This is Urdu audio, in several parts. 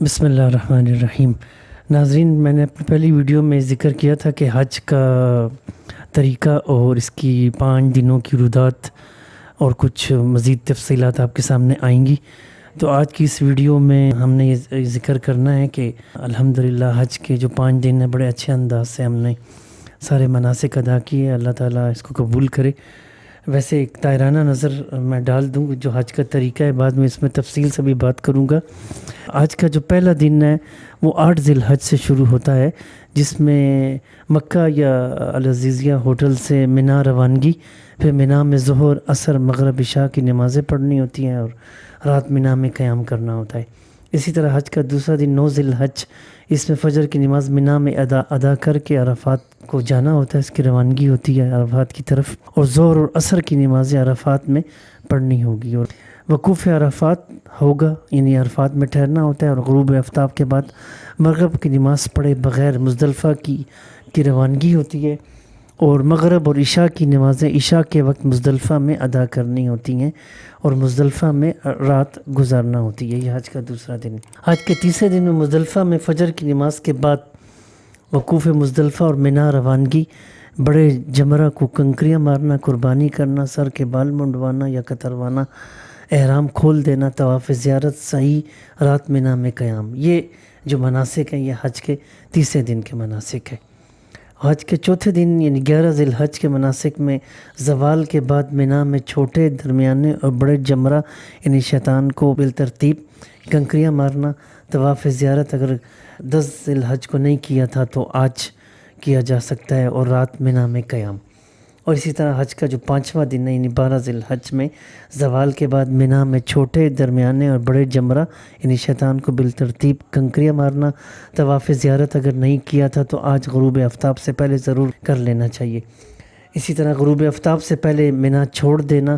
بسم اللہ الرحمن الرحیم۔ ناظرین، میں نے اپنی پہلی ویڈیو میں ذکر کیا تھا کہ حج کا طریقہ اور اس کی 5 دنوں کی رودات اور کچھ مزید تفصیلات آپ کے سامنے آئیں گی۔ تو آج کی اس ویڈیو میں ہم نے یہ ذکر کرنا ہے کہ الحمدللہ حج کے جو 5 دن ہیں بڑے اچھے انداز سے ہم نے سارے مناسک ادا کیے۔ اللہ تعالیٰ اس کو قبول کرے۔ ویسے ایک دائرانہ نظر میں ڈال دوں جو حج کا طریقہ ہے، بعد میں اس میں تفصیل سے بھی بات کروں گا۔ آج کا جو پہلا دن ہے وہ 8 ذی الحج سے شروع ہوتا ہے، جس میں مکہ یا العزیزیہ ہوٹل سے مینا روانگی، پھر مینا میں ظہر، عصر، مغرب، عشاء کی نمازیں پڑھنی ہوتی ہیں اور رات مینا میں قیام کرنا ہوتا ہے۔ اسی طرح حج کا دوسرا دن 9 ذی الحج، اس میں فجر کی نماز مینا میں ادا کر کے عرفات کو جانا ہوتا ہے، اس کی روانگی ہوتی ہے عرفات کی طرف، اور ظہر اور عصر کی نمازیں عرفات میں پڑھنی ہوگی اور وقوف عرفات ہوگا، یعنی عرفات میں ٹھہرنا ہوتا ہے، اور غروب آفتاب کے بعد مغرب کی نماز پڑھے بغیر مزدلفہ کی روانگی ہوتی ہے، اور مغرب اور عشاء کی نمازیں عشاء کے وقت مزدلفہ میں ادا کرنی ہوتی ہیں اور مزدلفہ میں رات گزارنا ہوتی ہے۔ یہ حج کا دوسرا دن۔ حج کے تیسرے دن میں مزدلفہ میں فجر کی نماز کے بعد وقوف مزدلفہ اور مینا روانگی، بڑے جمرہ کو کنکریاں مارنا، قربانی کرنا، سر کے بال منڈوانا یا کتروانا، احرام کھول دینا، طواف زیارت، سعی، رات مینا میں قیام، یہ جو مناسک ہیں یہ حج کے تیسرے دن کے مناسک ہیں۔ حج کے چوتھے دن یعنی 11 ذی الحج کے مناسک میں زوال کے بعد مینا میں چھوٹے، درمیانے اور بڑے جمرہ یعنی شیطان کو بالترتیب کنکریاں مارنا، طواف زیارت اگر 10 ذی الحج کو نہیں کیا تھا تو آج کیا جا سکتا ہے، اور رات مینا میں قیام۔ اور اسی طرح حج کا جو 5واں دن ہے یعنی 12 ذی الحج میں زوال کے بعد مینا میں چھوٹے، درمیانے اور بڑے جمرہ یعنی شیطان کو بالترتیب کنکریاں مارنا، طواف زیارت اگر نہیں کیا تھا تو آج غروب آفتاب سے پہلے ضرور کر لینا چاہیے۔ اسی طرح غروب آفتاب سے پہلے مینا چھوڑ دینا،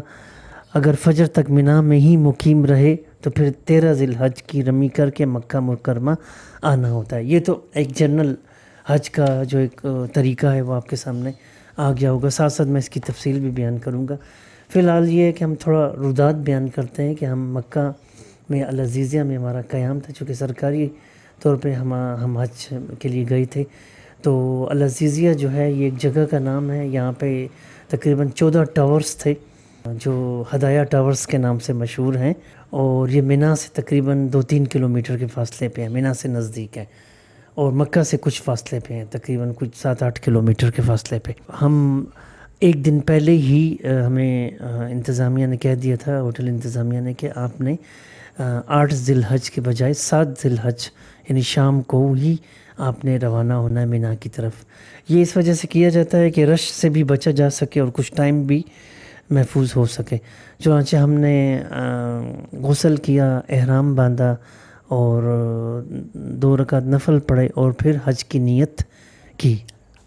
اگر فجر تک مینا میں ہی مقیم رہے تو پھر 13 ذی الحج کی رمی کر کے مکہ مکرمہ آنا ہوتا ہے۔ یہ تو ایک جنرل حج کا جو ایک طریقہ ہے وہ آپ کے سامنے آ گیا ہوگا، ساتھ ساتھ میں اس کی تفصیل بھی بیان کروں گا۔ فی الحال یہ ہے کہ ہم تھوڑا رودات بیان کرتے ہیں کہ ہم مکہ میں العزیزیہ میں ہمارا قیام تھا، چونکہ سرکاری طور پہ ہم حج کے لیے گئے تھے۔ تو العزیزیہ جو ہے یہ ایک جگہ کا نام ہے، یہاں پہ تقریباً 14 ٹاورز تھے جو ہدایہ ٹاورز کے نام سے مشہور ہیں، اور یہ مینا سے تقریباً 2-3 کلومیٹر کے فاصلے پہ ہے، مینا سے نزدیک ہے، اور مکہ سے کچھ فاصلے پہ ہیں، تقریباً کچھ 7-8 کلومیٹر کے فاصلے پہ۔ ہم ایک دن پہلے ہی ہمیں انتظامیہ نے کہہ دیا تھا، ہوٹل انتظامیہ نے، کہ آپ نے 8 ذی الحج کے بجائے 7 ذی الحج یعنی شام کو ہی آپ نے روانہ ہونا ہے مینا کی طرف۔ یہ اس وجہ سے کیا جاتا ہے کہ رش سے بھی بچا جا سکے اور کچھ ٹائم بھی محفوظ ہو سکے۔ چنانچہ ہم نے غسل کیا، احرام باندھا اور 2 رکعت نفل پڑھے اور پھر حج کی نیت کی۔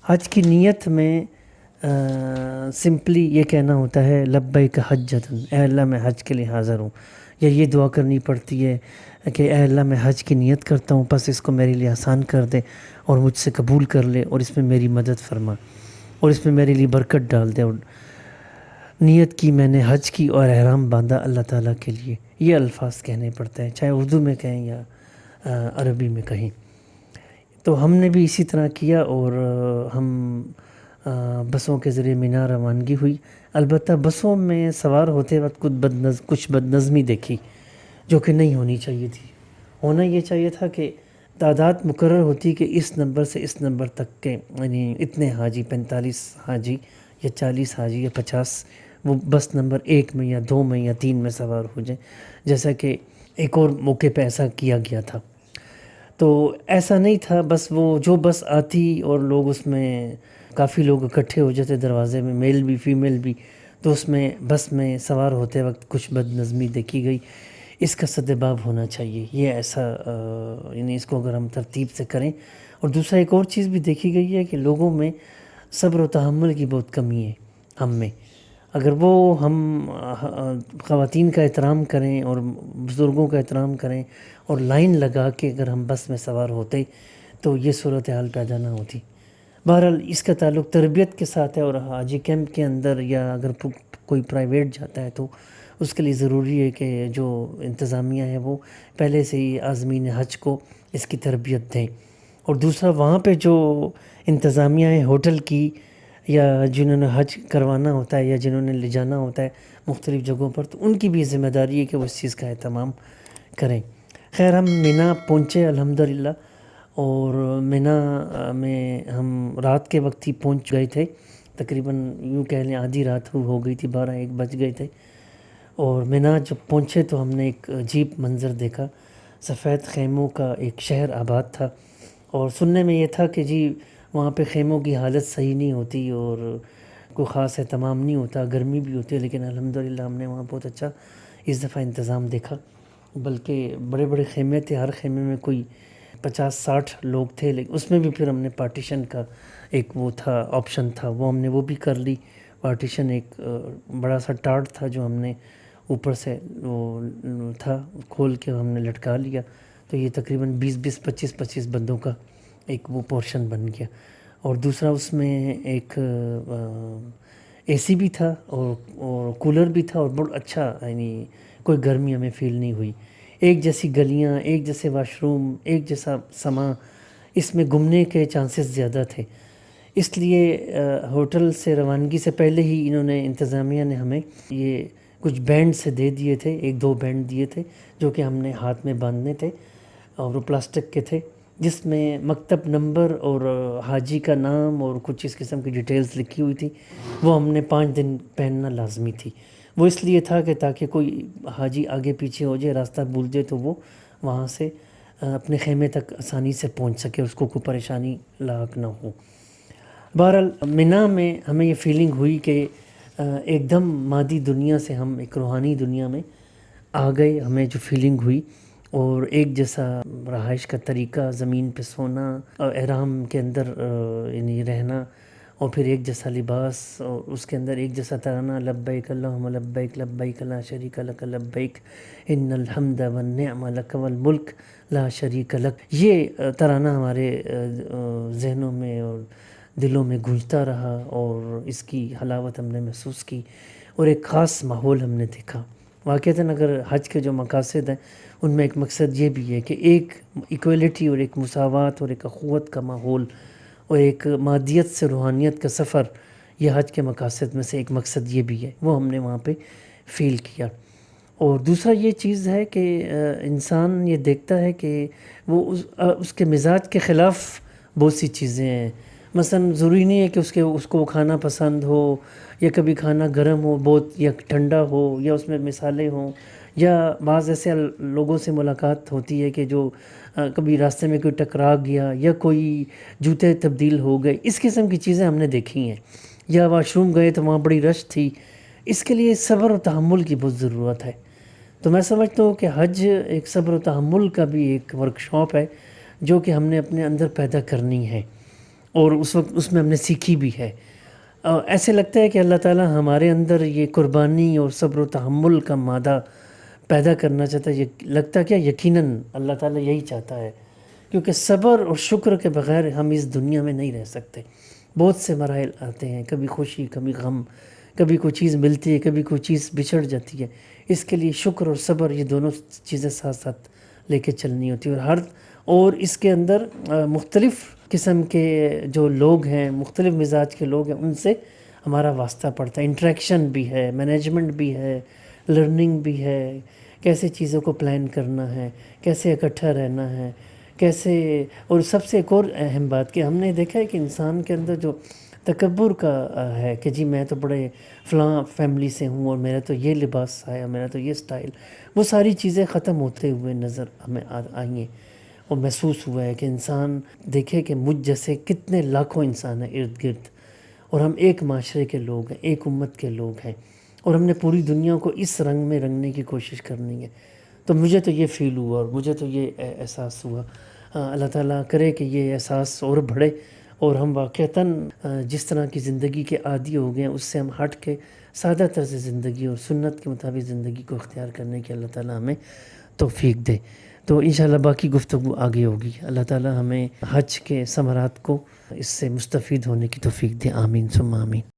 حج کی نیت میں سمپلی یہ کہنا ہوتا ہے لبیک حجۃ، اے اللہ میں حج کے لیے حاضر ہوں، یا یہ دعا کرنی پڑتی ہے کہ اے اللہ میں حج کی نیت کرتا ہوں، بس اس کو میرے لیے آسان کر دے اور مجھ سے قبول کر لے اور اس میں میری مدد فرما اور اس میں میرے لیے برکت ڈال دے، اور نیت کی میں نے حج کی اور احرام باندھا اللہ تعالیٰ کے لیے۔ یہ الفاظ کہنے پڑتے ہیں، چاہے اردو میں کہیں یا عربی میں کہیں۔ تو ہم نے بھی اسی طرح کیا، اور ہم بسوں کے ذریعے مینا روانگی ہوئی۔ البتہ بسوں میں سوار ہوتے وقت کچھ بد نظمی دیکھی جو کہ نہیں ہونی چاہیے تھی۔ ہونا یہ چاہیے تھا کہ تعداد مقرر ہوتی کہ اس نمبر سے اس نمبر تک کے، یعنی اتنے حاجی، 45 حاجی یا 40 حاجی یا 50، وہ بس نمبر 1 میں یا 2 میں یا 3 میں سوار ہو جائیں، جیسا کہ ایک اور موقع پہ ایسا کیا گیا تھا۔ تو ایسا نہیں تھا، بس وہ جو بس آتی اور لوگ اس میں کافی لوگ اکٹھے ہو جاتے دروازے میں، میل بھی فیمیل بھی، تو اس میں بس میں سوار ہوتے وقت کچھ بد نظمی دیکھی گئی۔ اس کا سدباب ہونا چاہیے، یہ ایسا یعنی اس کو اگر ہم ترتیب سے کریں۔ اور دوسرا ایک اور چیز بھی دیکھی گئی ہے کہ لوگوں میں صبر و تحمل کی بہت کمی ہے ہم میں۔ اگر وہ ہم خواتین کا احترام کریں اور بزرگوں کا احترام کریں اور لائن لگا کے اگر ہم بس میں سوار ہوتے تو یہ صورتحال پیدا نہ ہوتی۔ بہرحال اس کا تعلق تربیت کے ساتھ ہے، اور حاجی کیمپ کے اندر یا اگر کوئی پرائیویٹ جاتا ہے تو اس کے لیے ضروری ہے کہ جو انتظامیہ ہے وہ پہلے سے ہی عازمین حج کو اس کی تربیت دیں. اور دوسرا وہاں پہ جو انتظامیہ ہے ہوٹل کی یا جنہوں نے حج کروانا ہوتا ہے یا جنہوں نے لے جانا ہوتا ہے مختلف جگہوں پر، تو ان کی بھی ذمہ داری ہے کہ وہ اس چیز کا اہتمام کریں. خیر ہم مینا پہنچے الحمدللہ، اور مینا میں ہم رات کے وقت ہی پہنچ گئے تھے، تقریباً یوں کہہ لیں آدھی رات ہو گئی تھی، 12-1 بج گئے تھے. اور مینا جب پہنچے تو ہم نے ایک عجیب منظر دیکھا. سفید خیموں کا ایک شہر آباد تھا، اور سننے میں یہ تھا کہ جی وہاں پہ خیموں کی حالت صحیح نہیں ہوتی اور کوئی خاص اہتمام نہیں ہوتا، گرمی بھی ہوتی ہے، لیکن الحمدللہ ہم نے وہاں بہت اچھا اس دفعہ انتظام دیکھا. بلکہ بڑے بڑے خیمے تھے، ہر خیمے میں کوئی 50-60 لوگ تھے، لیکن اس میں بھی پھر ہم نے پارٹیشن کا ایک وہ تھا آپشن تھا، وہ ہم نے وہ بھی کر لی. پارٹیشن ایک بڑا سا ٹارٹ تھا جو ہم نے اوپر سے وہ تھا کھول کے ہم نے لٹکا لیا، تو یہ تقریباً 20-20 25-25 بندوں کا ایک وہ پورشن بن گیا. اور دوسرا اس میں ایک اے سی بھی تھا اور کولر بھی تھا، اور بہت اچھا، یعنی کوئی گرمی ہمیں فیل نہیں ہوئی. ایک جیسی گلیاں، ایک جیسے واش روم، ایک جیسا سما، اس میں گھومنے کے چانسز زیادہ تھے. اس لیے ہوٹل سے روانگی سے پہلے ہی انہوں نے انتظامیہ نے ہمیں یہ کچھ بینڈ سے دے دیے تھے، 1-2 بینڈ دیے تھے جو کہ ہم نے ہاتھ میں باندھنے تھے، اور وہ پلاسٹک کے تھے، جس میں مکتب نمبر اور حاجی کا نام اور کچھ اس قسم کی ڈیٹیلز لکھی ہوئی تھی. وہ ہم نے 5 دن پہننا لازمی تھی. وہ اس لیے تھا کہ تاکہ کوئی حاجی آگے پیچھے ہو جائے، راستہ بھول جائے، تو وہ وہاں سے اپنے خیمے تک آسانی سے پہنچ سکے، اس کو کوئی پریشانی لاحق نہ ہو. بہرحال مینا میں ہمیں یہ فیلنگ ہوئی کہ ایک دم مادی دنیا سے ہم ایک روحانی دنیا میں آ گئے. ہمیں جو فیلنگ ہوئی، اور ایک جیسا رہائش کا طریقہ، زمین پہ سونا، احرام کے اندر یعنی رہنا، اور پھر ایک جیسا لباس، اور اس کے اندر ایک جیسا ترانہ، لبیک اللہم لبیک لبیک لا شریک لک لبیک ان الحمد والنعمہ لک والملک لا شریک لک. یہ ترانہ ہمارے ذہنوں میں اور دلوں میں گونجتا رہا، اور اس کی حلاوت ہم نے محسوس کی، اور ایک خاص ماحول ہم نے دیکھا. واقعتاً اگر حج کے جو مقاصد ہیں ان میں ایک مقصد یہ بھی ہے کہ ایک ایکویلٹی اور ایک مساوات اور ایک اخوت کا ماحول اور ایک مادیت سے روحانیت کا سفر، یہ حج کے مقاصد میں سے ایک مقصد یہ بھی ہے، وہ ہم نے وہاں پہ فیل کیا. اور دوسرا یہ چیز ہے کہ انسان یہ دیکھتا ہے کہ وہ اس کے مزاج کے خلاف بہت سی چیزیں ہیں. مثلا ضروری نہیں ہے کہ اس کو کھانا پسند ہو، یا کبھی کھانا گرم ہو بہت، یا ٹھنڈا ہو، یا اس میں مسالے ہوں، یا بعض ایسے لوگوں سے ملاقات ہوتی ہے کہ جو کبھی راستے میں کوئی ٹکرا گیا، یا کوئی جوتے تبدیل ہو گئے، اس قسم کی چیزیں ہم نے دیکھی ہیں. یا واش روم گئے تو وہاں بڑی رش تھی. اس کے لیے صبر و تحمل کی بہت ضرورت ہے. تو میں سمجھتا ہوں کہ حج ایک صبر و تحمل کا بھی ایک ورکشاپ ہے جو کہ ہم نے اپنے اندر پیدا کرنی ہے، اور اس وقت اس میں ہم نے سیکھی بھی ہے. ایسے لگتا ہے کہ اللہ تعالیٰ ہمارے اندر یہ قربانی اور صبر و تحمل کا مادہ پیدا کرنا چاہتا ہے. یہ لگتا کیا یقیناً اللہ تعالیٰ یہی چاہتا ہے، کیونکہ صبر اور شکر کے بغیر ہم اس دنیا میں نہیں رہ سکتے. بہت سے مراحل آتے ہیں، کبھی خوشی، کبھی غم، کبھی کوئی چیز ملتی ہے، کبھی کوئی چیز بچھڑ جاتی ہے. اس کے لیے شکر اور صبر، یہ دونوں چیزیں ساتھ ساتھ لے کے چلنی ہوتی ہے. اور اس کے اندر مختلف قسم کے جو لوگ ہیں، مختلف مزاج کے لوگ ہیں، ان سے ہمارا واسطہ پڑتا ہے. انٹریکشن بھی ہے، مینجمنٹ بھی ہے، لرننگ بھی ہے، کیسے چیزوں کو پلان کرنا ہے، کیسے اکٹھا رہنا ہے، کیسے. اور سب سے ایک اور اہم بات کہ ہم نے دیکھا ہے کہ انسان کے اندر جو تکبر کا ہے کہ جی میں تو بڑے فلاں فیملی سے ہوں اور میرا تو یہ لباس ہے، میرا تو یہ سٹائل، وہ ساری چیزیں ختم ہوتے ہوئے نظر ہمیں آئی ہیں. اور محسوس ہوا ہے کہ انسان دیکھے کہ مجھ جیسے کتنے لاکھوں انسان ہیں ارد گرد، اور ہم ایک معاشرے کے لوگ ہیں، ایک امت کے لوگ ہیں، اور ہم نے پوری دنیا کو اس رنگ میں رنگنے کی کوشش کرنی ہے. تو مجھے تو یہ فیل ہوا اور مجھے تو یہ احساس ہوا. اللہ تعالیٰ کرے کہ یہ احساس اور بڑھے، اور ہم واقعتاً جس طرح کی زندگی کے عادی ہو گئے ہیں اس سے ہم ہٹ کے سادہ طرز زندگی اور سنت کے مطابق زندگی کو اختیار کرنے کی اللہ تعالیٰ ہمیں توفیق دے. تو انشاءاللہ باقی گفتگو آگے ہوگی. اللہ تعالیٰ ہمیں حج کے ثمرات کو اس سے مستفید ہونے کی توفیق دے. آمین ثم آمین.